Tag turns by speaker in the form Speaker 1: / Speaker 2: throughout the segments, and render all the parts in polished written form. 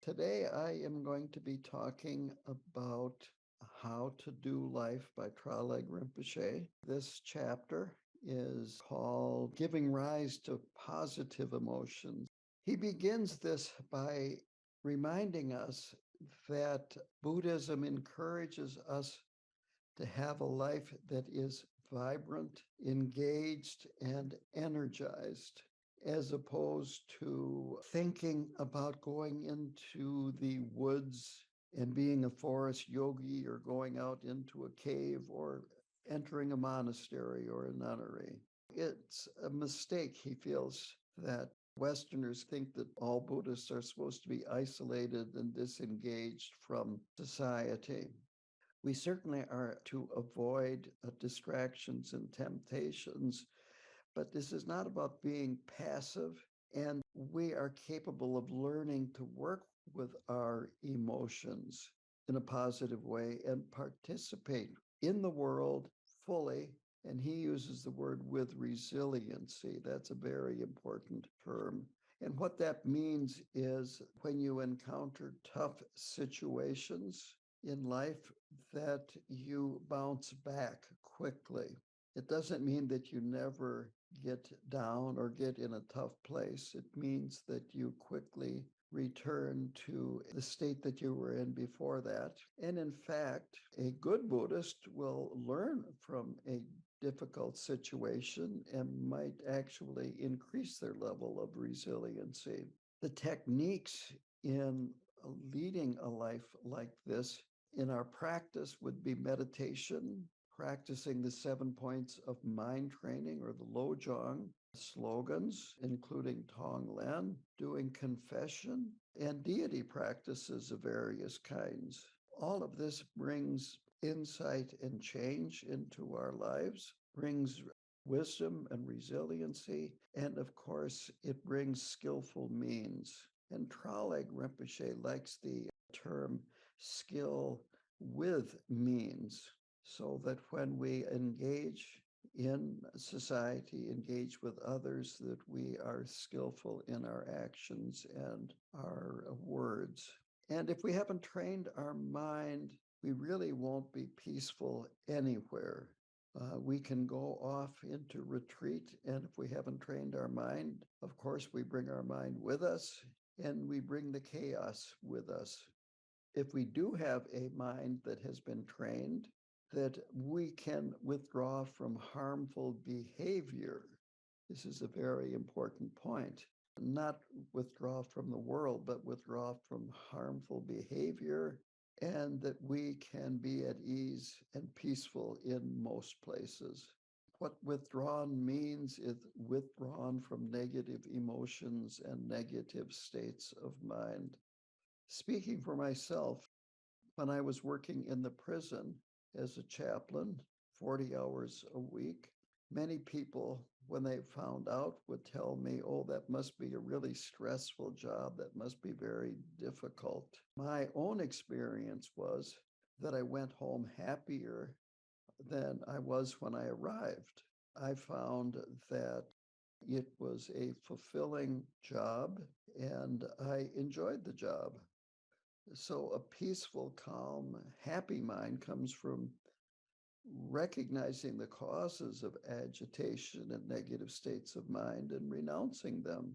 Speaker 1: Today, I am going to be talking about How to Do Life by Traleg Rinpoche. This chapter is called Giving Rise to Positive Emotions. He begins this by reminding us that Buddhism encourages us to have a life that is vibrant, engaged, and energized, as opposed to thinking about going into the woods and being a forest yogi or going out into a cave or entering a monastery or a nunnery. It's a mistake, he feels, that Westerners think that all Buddhists are supposed to be isolated and disengaged from society. We certainly are to avoid distractions and temptations, but this is not about being passive, and we are capable of learning to work with our emotions in a positive way and participate in the world fully. And he uses the word with resiliency. That's a very important term. And what that means is when you encounter tough situations in life, that you bounce back quickly. It doesn't mean that you never get down or get in a tough place. It means that you quickly return to the state that you were in before that. And in fact, a good Buddhist will learn from a difficult situation and might actually increase their level of resiliency. The techniques in leading a life like this in our practice would be meditation, practicing the 7 points of mind training or the Lojong, slogans, including Tonglen, doing confession, and deity practices of various kinds. All of this brings insight and change into our lives, brings wisdom and resiliency, and of course, it brings skillful means. And Traleg Rinpoche likes the term skill with means, so that when we engage in society, engage with others, that we are skillful in our actions and our words. And if we haven't trained our mind, we really won't be peaceful anywhere. We can go off into retreat, and if we haven't trained our mind, of course, we bring our mind with us and we bring the chaos with us. If we do have a mind that has been trained, that we can withdraw from harmful behavior. This is a very important point. Not withdraw from the world, but withdraw from harmful behavior, and that we can be at ease and peaceful in most places. What withdrawn means is withdrawn from negative emotions and negative states of mind. Speaking for myself, when I was working in the prison as a chaplain, 40 hours a week, many people, when they found out, would tell me, oh, that must be a really stressful job. That must be very difficult. My own experience was that I went home happier than I was when I arrived. I found that it was a fulfilling job and I enjoyed the job. So a peaceful, calm, happy mind comes from recognizing the causes of agitation and negative states of mind and renouncing them.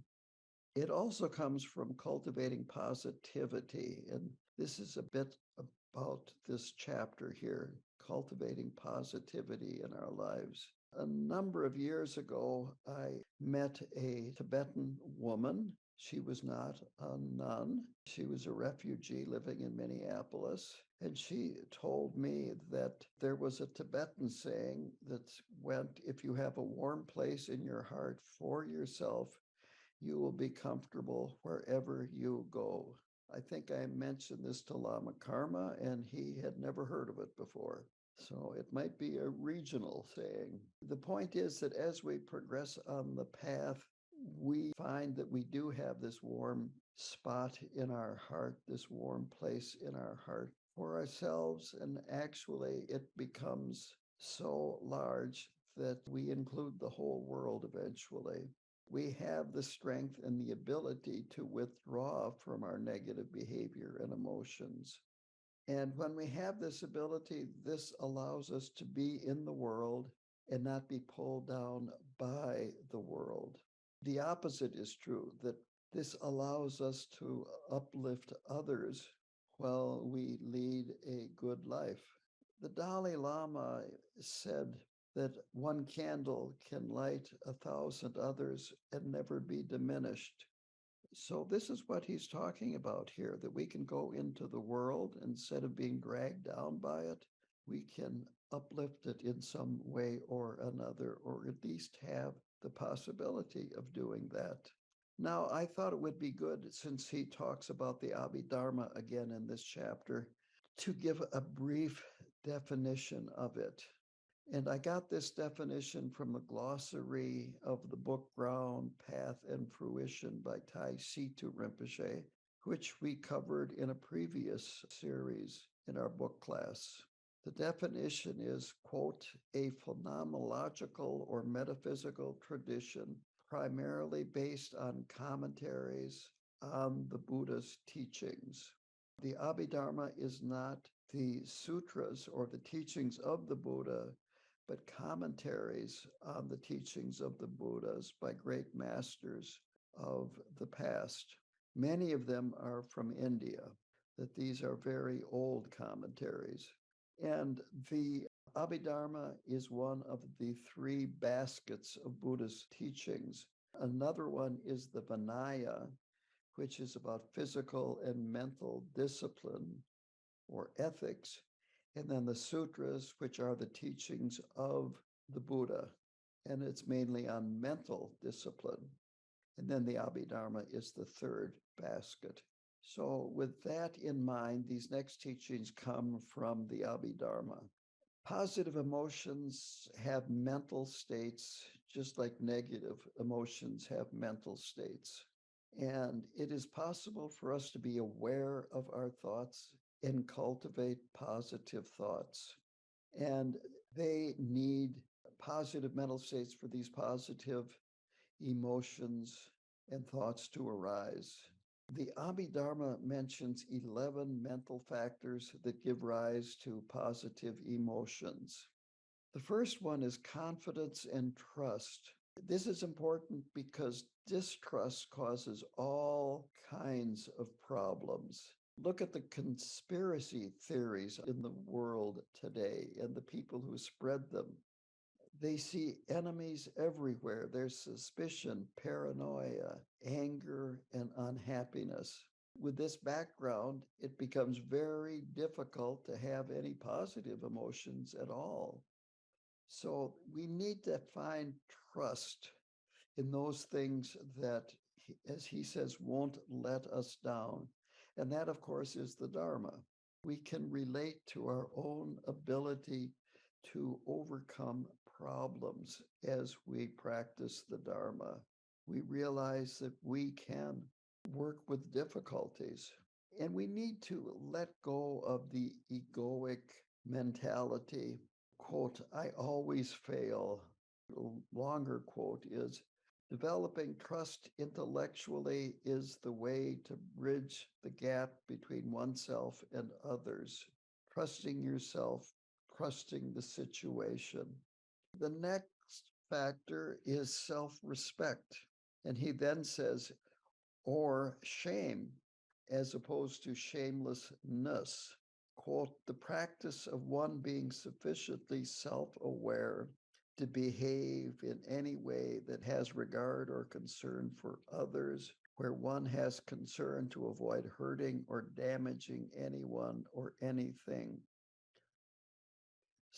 Speaker 1: It also comes from cultivating positivity. And this is a bit about this chapter here, cultivating positivity in our lives. A number of years ago, I met a Tibetan woman. She was not a nun. She was a refugee living in Minneapolis. And she told me that there was a Tibetan saying that went, if you have a warm place in your heart for yourself, you will be comfortable wherever you go. I think I mentioned this to Lama Karma, and he had never heard of it before. So it might be a regional saying. The point is that as we progress on the path, we find that we do have this warm spot in our heart, this warm place in our heart for ourselves. And actually, it becomes so large that we include the whole world eventually. We have the strength and the ability to withdraw from our negative behavior and emotions. And when we have this ability, this allows us to be in the world and not be pulled down by the world. The opposite is true, that this allows us to uplift others while we lead a good life. The Dalai Lama said that one candle can light 1,000 others and never be diminished. So, this is what he's talking about here, that we can go into the world instead of being dragged down by it. We can uplift it in some way or another, or at least have the possibility of doing that. Now, I thought it would be good, since he talks about the Abhidharma again in this chapter, to give a brief definition of it. And I got this definition from the glossary of the book Ground, Path, and Fruition by Tai Situ Rinpoche, which we covered in a previous series in our book class. The definition is, quote, a phenomenological or metaphysical tradition primarily based on commentaries on the Buddha's teachings. The Abhidharma is not the sutras or the teachings of the Buddha, but commentaries on the teachings of the Buddhas by great masters of the past. Many of them are from India, that these are very old commentaries. And the Abhidharma is one of the three baskets of Buddha's teachings. Another one is the Vinaya, which is about physical and mental discipline or ethics, and then the sutras, which are the teachings of the Buddha, and it's mainly on mental discipline. And then the Abhidharma is the third basket. So, with that in mind, these next teachings come from the Abhidharma. Positive emotions have mental states, just like negative emotions have mental states. And it is possible for us to be aware of our thoughts and cultivate positive thoughts. And they need positive mental states for these positive emotions and thoughts to arise. The Abhidharma mentions 11 mental factors that give rise to positive emotions. The first one is confidence and trust. This is important because distrust causes all kinds of problems. Look at the conspiracy theories in the world today and the people who spread them. They see enemies everywhere. There's suspicion, paranoia, anger, and unhappiness. With this background, it becomes very difficult to have any positive emotions at all. So we need to find trust in those things that, as he says, won't let us down. And that, of course, is the Dharma. We can relate to our own ability to overcome problems as we practice the Dharma. We realize that we can work with difficulties, and we need to let go of the egoic mentality. Quote, I always fail. The longer quote is, developing trust intellectually is the way to bridge the gap between oneself and others. Trusting yourself, trusting the situation. The next factor is self respect. And he then says, or shame, as opposed to shamelessness. Quote, the practice of one being sufficiently self aware to behave in any way that has regard or concern for others, where one has concern to avoid hurting or damaging anyone or anything.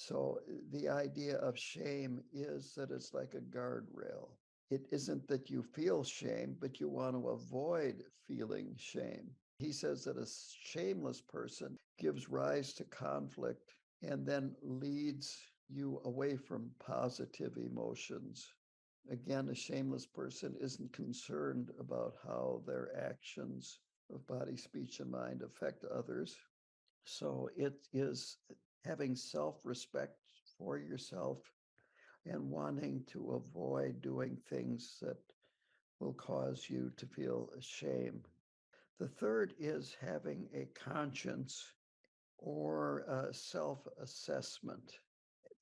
Speaker 1: So the idea of shame is that it's like a guardrail. It isn't that you feel shame, but you want to avoid feeling shame. He says that a shameless person gives rise to conflict and then leads you away from positive emotions. Again, a shameless person isn't concerned about how their actions of body, speech, and mind affect others. So it is having self-respect for yourself and wanting to avoid doing things that will cause you to feel shame. The third is having a conscience or a self-assessment.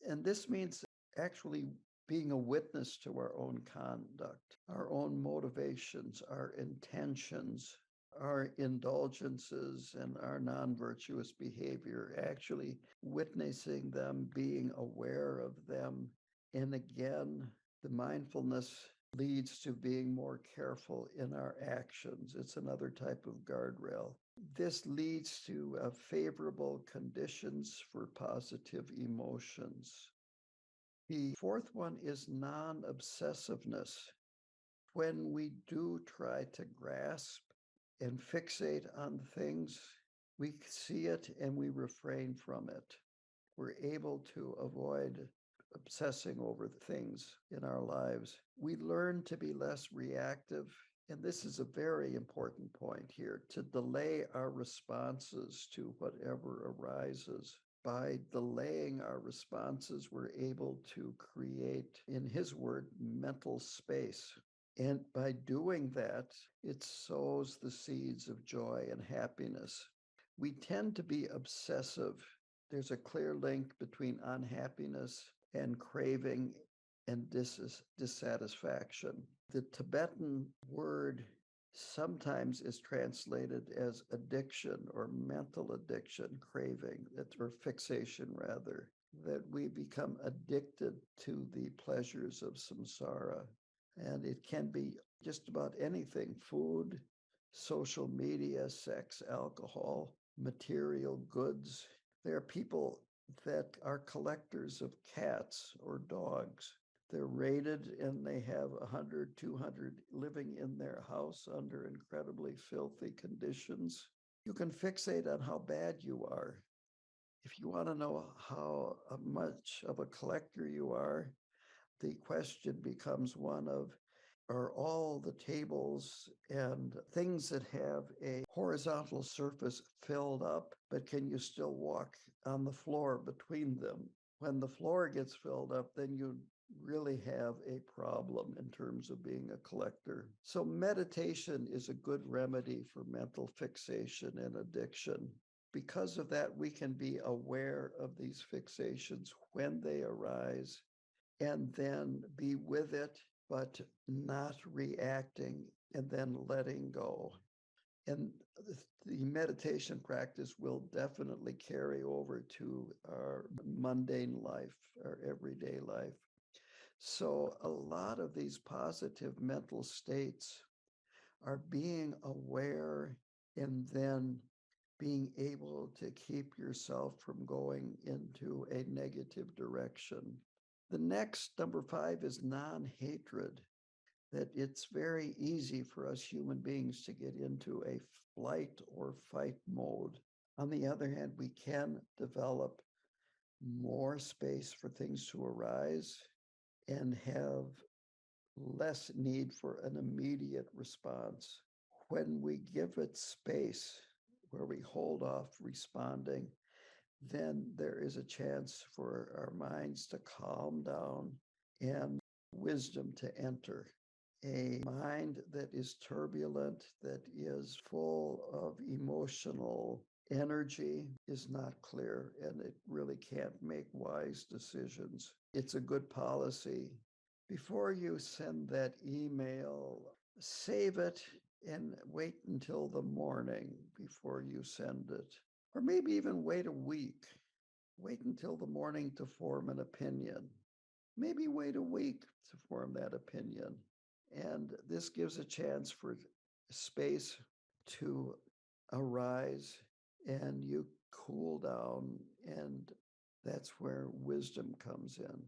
Speaker 1: And this means actually being a witness to our own conduct, our own motivations, our intentions, our indulgences, and our non virtuous behavior, actually witnessing them, being aware of them. And again, the mindfulness leads to being more careful in our actions. It's another type of guardrail. This leads to favorable conditions for positive emotions. The fourth one is non obsessiveness. When we do try to grasp and fixate on things, we see it and we refrain from it. We're able to avoid obsessing over things in our lives. We learn to be less reactive. And this is a very important point here, to delay our responses to whatever arises. By delaying our responses, we're able to create, in his word, mental space. And by doing that, it sows the seeds of joy and happiness. We tend to be obsessive. There's a clear link between unhappiness and craving and dissatisfaction. The Tibetan word sometimes is translated as addiction or mental addiction, craving, or fixation rather, that we become addicted to the pleasures of samsara. And it can be just about anything: food, social media, sex, alcohol, material goods. There are people that are collectors of cats or dogs. They're rated and they have 100, 200 living in their house under incredibly filthy conditions. You can fixate on how bad you are. If you want to know how much of a collector you are, the question becomes one of, are all the tables and things that have a horizontal surface filled up, but can you still walk on the floor between them? When the floor gets filled up, then you really have a problem in terms of being a collector. So meditation is a good remedy for mental fixation and addiction. Because of that, we can be aware of these fixations when they arise and then be with it, but not reacting, and then letting go. And the meditation practice will definitely carry over to our mundane life, our everyday life. So a lot of these positive mental states are being aware and then being able to keep yourself from going into a negative direction. The next, number 5, is non-hatred. That it's very easy for us human beings to get into a flight or fight mode. On the other hand, we can develop more space for things to arise and have less need for an immediate response. When we give it space, where we hold off responding, then there is a chance for our minds to calm down and wisdom to enter. A mind that is turbulent, that is full of emotional energy, is not clear, and it really can't make wise decisions. It's a good policy. Before you send that email, save it and wait until the morning before you send it. Or maybe even wait a week. Wait until the morning to form an opinion. Maybe wait a week to form that opinion. And this gives a chance for space to arise and you cool down. And that's where wisdom comes in.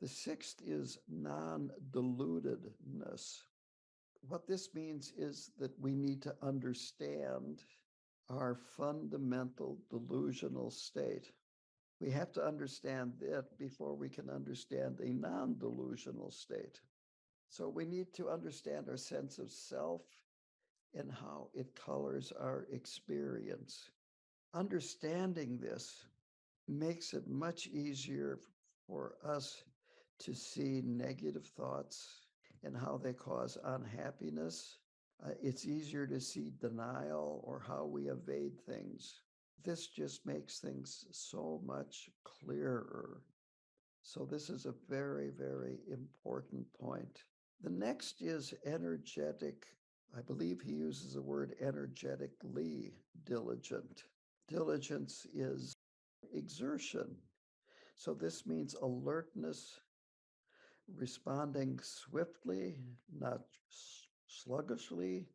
Speaker 1: The sixth is non-deludedness. What this means is that we need to understand our fundamental delusional state. We have to understand that before we can understand a non-delusional state. So we need to understand our sense of self and how it colors our experience. Understanding this makes it much easier for us to see negative thoughts and how they cause unhappiness. It's easier to see denial or how we evade things. This just makes things so much clearer. So, this is a very, very important point. The next is energetic. I believe he uses the word energetically diligent. Diligence is exertion. So, this means alertness, responding swiftly, not sluggishly.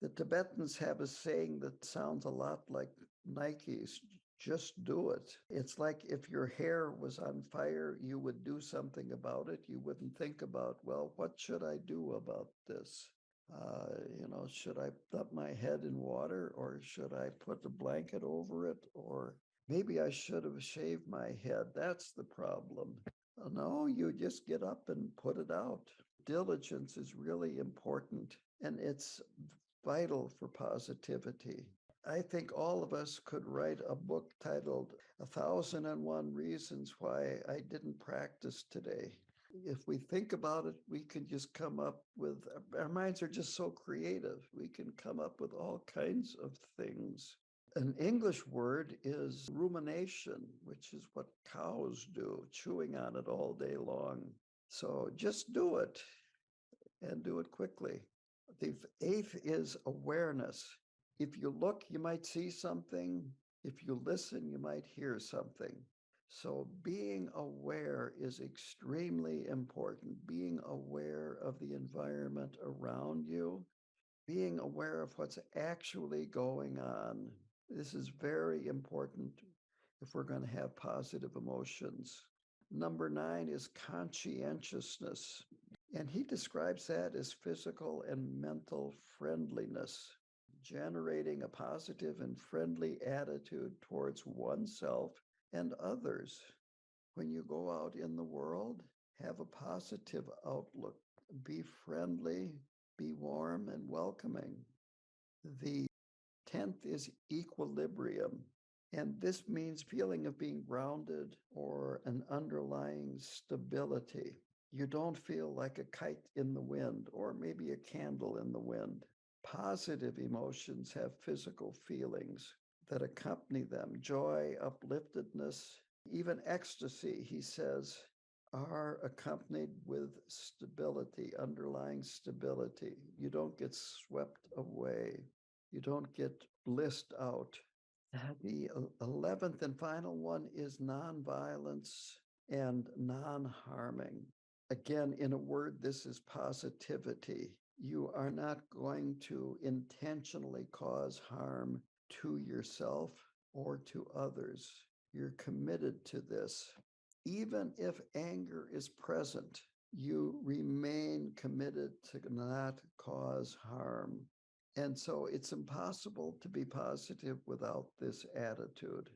Speaker 1: The Tibetans have a saying that sounds a lot like Nike's, just do it. It's like if your hair was on fire, you would do something about it. You wouldn't think about, well, what should I do about this? Should I dump my head in water or should I put a blanket over it? Or maybe I should have shaved my head. That's the problem. No, you just get up and put it out. Diligence is really important and it's vital for positivity. I think all of us could write a book titled 1001 Reasons Why I Didn't Practice Today. If we think about it, we can just come up with, our minds are just so creative. We can come up with all kinds of things. An English word is rumination, which is what cows do, chewing on it all day long. So just do it and do it quickly. The eighth is awareness. If you look, you might see something. If you listen, you might hear something. So being aware is extremely important. Being aware of the environment around you, being aware of what's actually going on. This is very important if we're going to have positive emotions. Number 9 is conscientiousness. And he describes that as physical and mental friendliness, generating a positive and friendly attitude towards oneself and others. When you go out in the world, have a positive outlook, be friendly, be warm and welcoming. The 10th is equilibrium. And this means feeling of being grounded or an underlying stability. You don't feel like a kite in the wind or maybe a candle in the wind. Positive emotions have physical feelings that accompany them: joy, upliftedness, even ecstasy, he says, are accompanied with stability, underlying stability. You don't get swept away. You don't get blissed out. The 11th and final one is nonviolence and non-harming. Again, in a word, this is positivity. You are not going to intentionally cause harm to yourself or to others. You're committed to this. Even if anger is present, you remain committed to not cause harm. And so it's impossible to be positive without this attitude.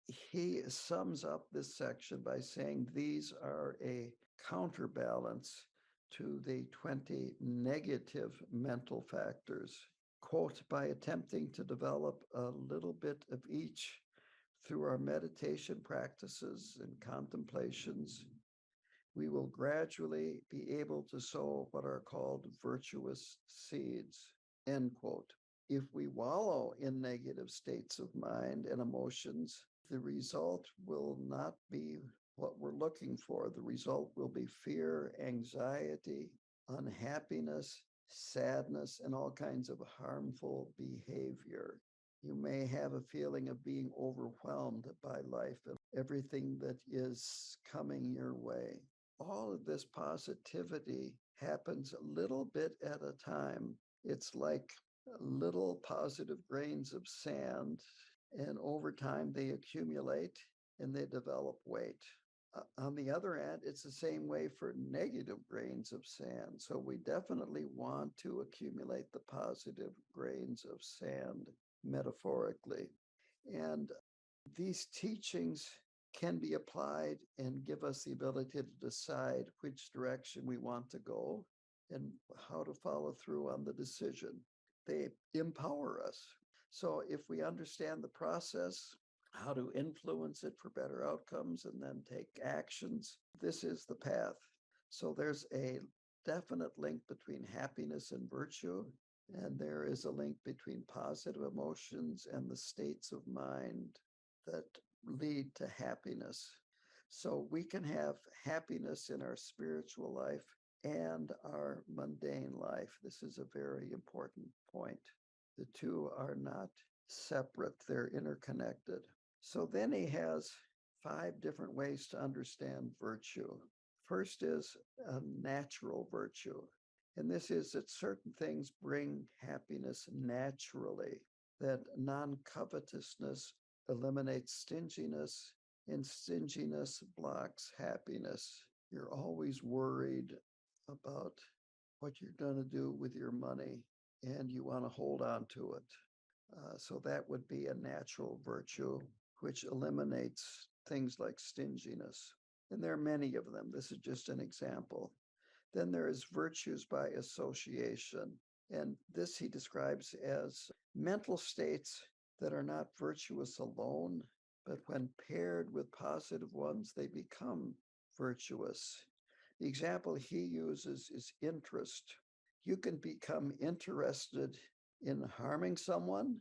Speaker 1: He sums up this section by saying these are a counterbalance to the 20 negative mental factors. Quote, by attempting to develop a little bit of each through our meditation practices and contemplations, we will gradually be able to sow what are called virtuous seeds, end quote. If we wallow in negative states of mind and emotions, the result will not be what we're looking for. The result will be fear, anxiety, unhappiness, sadness, and all kinds of harmful behavior. You may have a feeling of being overwhelmed by life and everything that is coming your way. All of this positivity happens a little bit at a time. It's like little positive grains of sand, and over time they accumulate and they develop weight. On the other hand, it's the same way for negative grains of sand. So we definitely want to accumulate the positive grains of sand, metaphorically. And these teachings can be applied and give us the ability to decide which direction we want to go and how to follow through on the decision. They empower us. So if we understand the process, how to influence it for better outcomes, and then take actions, this is the path. So there's a definite link between happiness and virtue, and there is a link between positive emotions and the states of mind that lead to happiness. So we can have happiness in our spiritual life and our mundane life. This is a very important point. The two are not separate, they're interconnected. So then he has 5 different ways to understand virtue. First is a natural virtue. And this is that certain things bring happiness naturally, that non covetousness eliminates stinginess, and stinginess blocks happiness. You're always worried about what you're going to do with your money, and you want to hold on to it. So that would be a natural virtue, which eliminates things like stinginess. And there are many of them. This is just an example. Then there is virtues by association. And this he describes as mental states that are not virtuous alone, but when paired with positive ones, they become virtuous. The example he uses is interest. You can become interested in harming someone,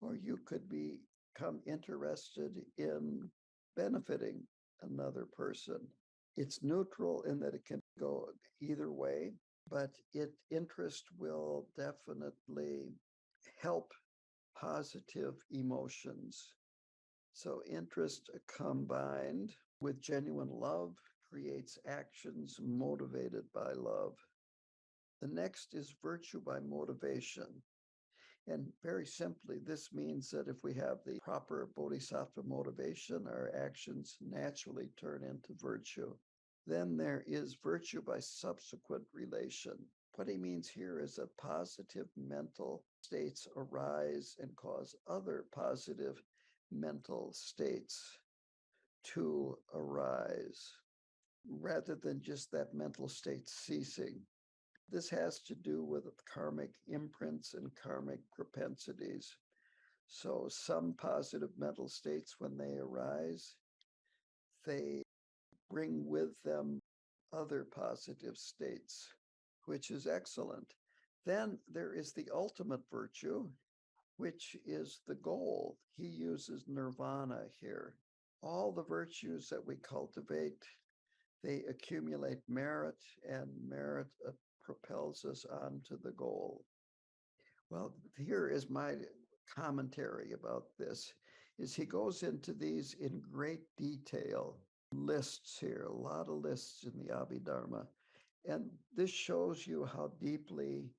Speaker 1: or you could become interested in benefiting another person. It's neutral in that it can go either way, but interest will definitely help positive emotions. So interest combined with genuine love creates actions motivated by love. The next is virtue by motivation. And very simply, this means that if we have the proper bodhisattva motivation, our actions naturally turn into virtue. Then there is virtue by subsequent relation. What he means here is that positive mental states arise and cause other positive mental states to arise, rather than just that mental state ceasing. This has to do with karmic imprints and karmic propensities. So some positive mental states, when they arise, they bring with them other positive states, which is excellent. Then there is the ultimate virtue, which is the goal. He uses nirvana here. All the virtues that we cultivate, they accumulate merit, and merit propels us on to the goal. Well, here is my commentary about this, is he goes into these in great detail, lists here, a lot of lists in the Abhidharma. And this shows you how deeply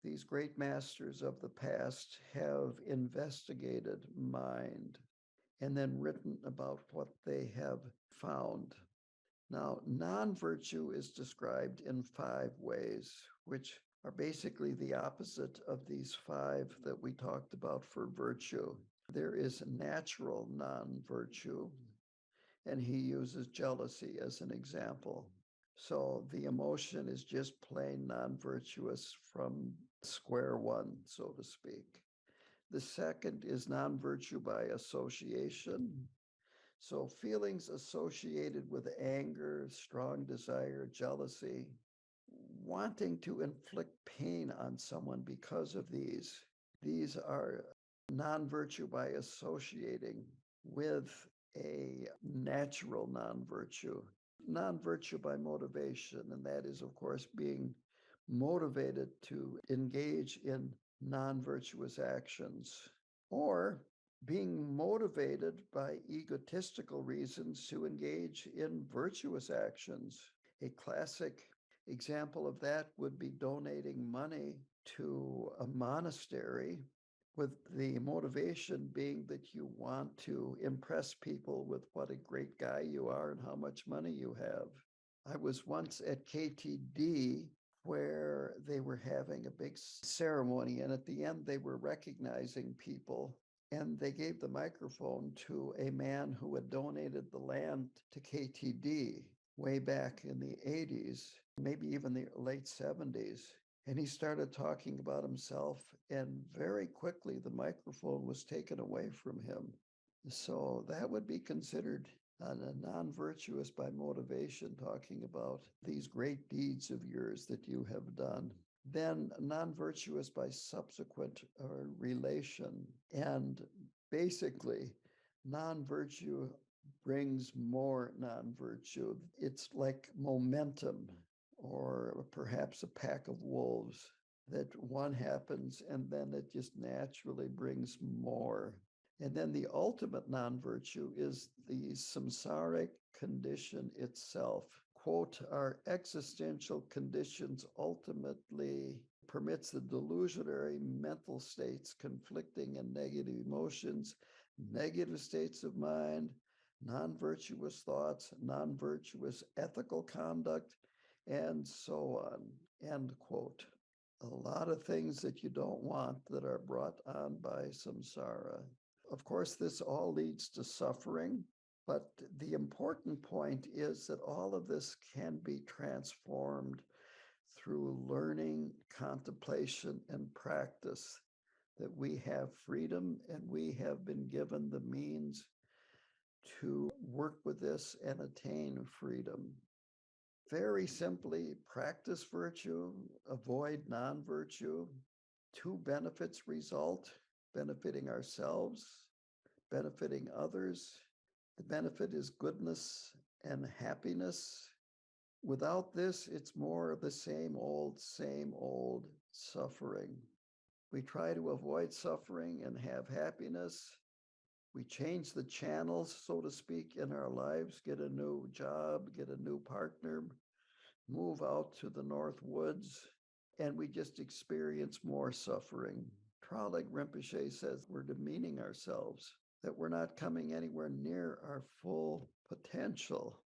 Speaker 1: these great masters of the past have investigated mind and then written about what they have found. Now, non-virtue is described in 5 ways, which are basically the opposite of these 5 that we talked about for virtue. There is natural non-virtue, and he uses jealousy as an example. So the emotion is just plain non-virtuous from square one, so to speak. The second is non-virtue by association. So feelings associated with anger, strong desire, jealousy, wanting to inflict pain on someone because of these are non-virtue by associating with a natural non-virtue. Non-virtue by motivation, and that is, of course, being motivated to engage in non-virtuous actions, or being motivated by egotistical reasons to engage in virtuous actions. A classic example of that would be donating money to a monastery with the motivation being that you want to impress people with what a great guy you are and how much money you have. I was once at KTD where they were having a big ceremony, and at the end, they were recognizing people. And they gave the microphone to a man who had donated the land to KTD way back in the 80s, maybe even the late 70s. And he started talking about himself, and very quickly the microphone was taken away from him. So that would be considered And a non-virtuous by motivation, talking about these great deeds of yours that you have done. Then non-virtuous by subsequent relation. And basically, non-virtue brings more non-virtue. It's like momentum, or perhaps a pack of wolves, that one happens and then it just naturally brings more. And then the ultimate non-virtue is the samsaric condition itself. Quote, our existential conditions ultimately permits the delusionary mental states, conflicting and negative emotions, negative states of mind, non-virtuous thoughts, non-virtuous ethical conduct, and so on, end quote. A lot of things that you don't want that are brought on by samsara. Of course, this all leads to suffering, but the important point is that all of this can be transformed through learning, contemplation, and practice, that we have freedom and we have been given the means to work with this and attain freedom. Very simply, practice virtue, avoid non virtue. Two benefits result: benefiting ourselves, benefiting others. The benefit is goodness and happiness. Without this, it's more of the same old suffering. We try to avoid suffering and have happiness. We change the channels, so to speak, in our lives, get a new job, get a new partner, move out to the North Woods, and we just experience more suffering. Tralik Rinpoche says we're demeaning ourselves, that we're not coming anywhere near our full potential.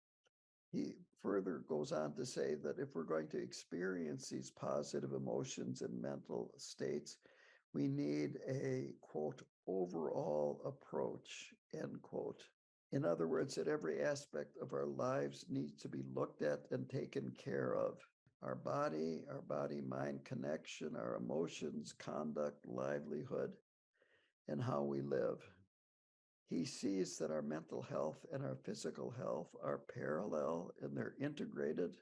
Speaker 1: He further goes on to say that if we're going to experience these positive emotions and mental states, we need a, quote, overall approach, end quote. In other words, that every aspect of our lives needs to be looked at and taken care of. Our body mind connection, our emotions, conduct, livelihood, and how we live. He sees that our mental health and our physical health are parallel and they're integrated.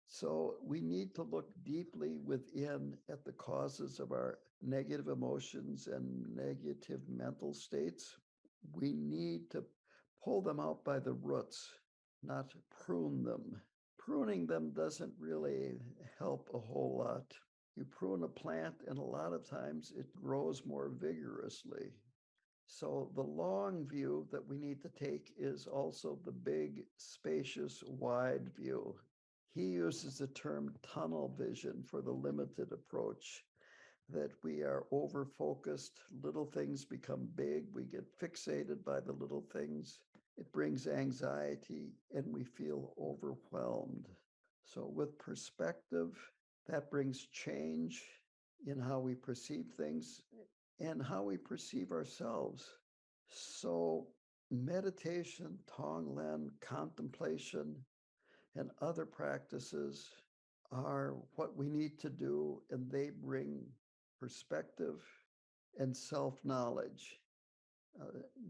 Speaker 1: So we need to look deeply within at the causes of our negative emotions and negative mental states. We need to pull them out by the roots, not prune them. Pruning them doesn't really help a whole lot. You prune a plant, and a lot of times it grows more vigorously. So the long view that we need to take is also the big, spacious, wide view. He uses the term tunnel vision for the limited approach, that we are over-focused, little things become big, we get fixated by the little things. It brings anxiety and we feel overwhelmed. So with perspective, that brings change in how we perceive things and how we perceive ourselves. So meditation, Tonglen, contemplation, and other practices are what we need to do, and they bring perspective and self-knowledge.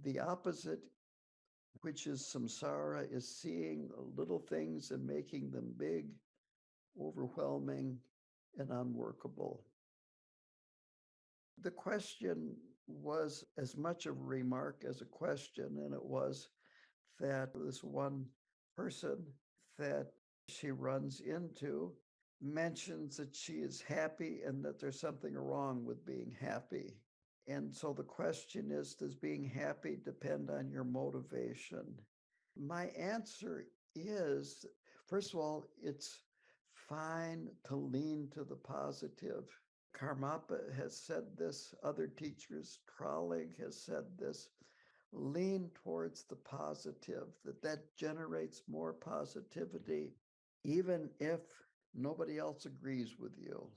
Speaker 1: The opposite, which is samsara, is seeing little things and making them big, overwhelming, and unworkable. The question was as much of a remark as a question, and it was that this one person that she runs into mentions that she is happy and that there's something wrong with being happy. And so the question is, does being happy depend on your motivation? My answer is, first of all, it's fine to lean to the positive. Karmapa has said this, other teachers, Tralik has said this. Lean towards the positive, that generates more positivity, even if nobody else agrees with you.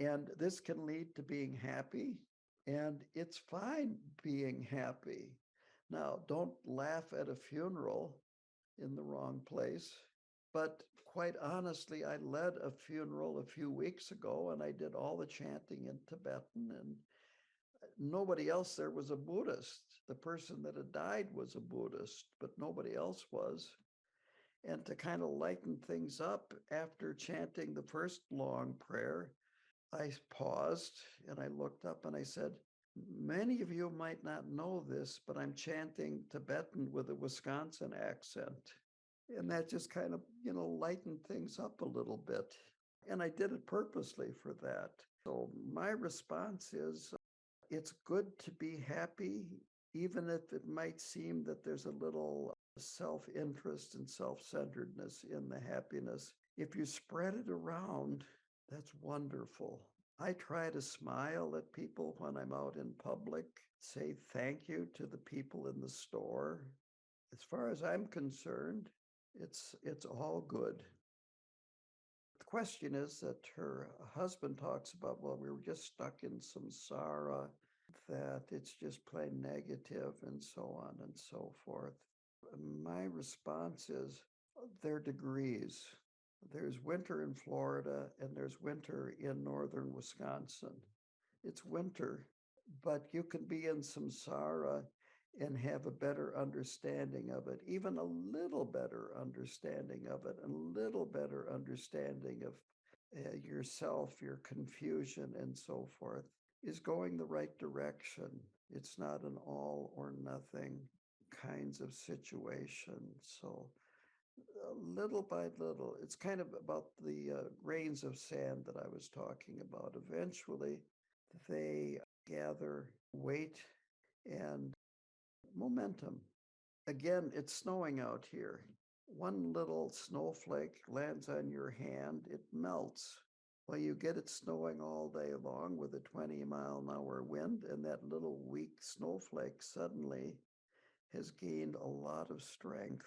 Speaker 1: And this can lead to being happy, and it's fine being happy. Now, don't laugh at a funeral in the wrong place. But quite honestly, I led a funeral a few weeks ago and I did all the chanting in Tibetan, and Nobody else there was a Buddhist. The person that had died was a Buddhist, but nobody else was. And to kind of lighten things up after chanting the first long prayer, I paused and I looked up and I said, many of you might not know this, but I'm chanting Tibetan with a Wisconsin accent. And that just kind of, lightened things up a little bit. And I did it purposely for that. So my response is it's good to be happy, even if it might seem that there's a little self interest and self centeredness in the happiness. If you spread it around, that's wonderful. I try to smile at people when I'm out in public, say thank you to the people in the store. As far as I'm concerned, it's all good. The question is that her husband talks about, well, we were just stuck in samsara, that it's just plain negative and so on and so forth. My response is there are degrees. There's winter in Florida and there's winter in northern Wisconsin. It's winter, but you can be in samsara and have a better understanding of it, even a little better understanding of it, a little better understanding of yourself, your confusion, and so forth, is going the right direction. It's not an all or nothing kinds of situation. So, little by little, it's kind of about the grains of sand that I was talking about. Eventually, they gather weight and momentum. Again, it's snowing out here. One little snowflake lands on your hand, it melts. Well, you get it snowing all day long with a 20-mile-an-hour wind, and that little weak snowflake suddenly has gained a lot of strength.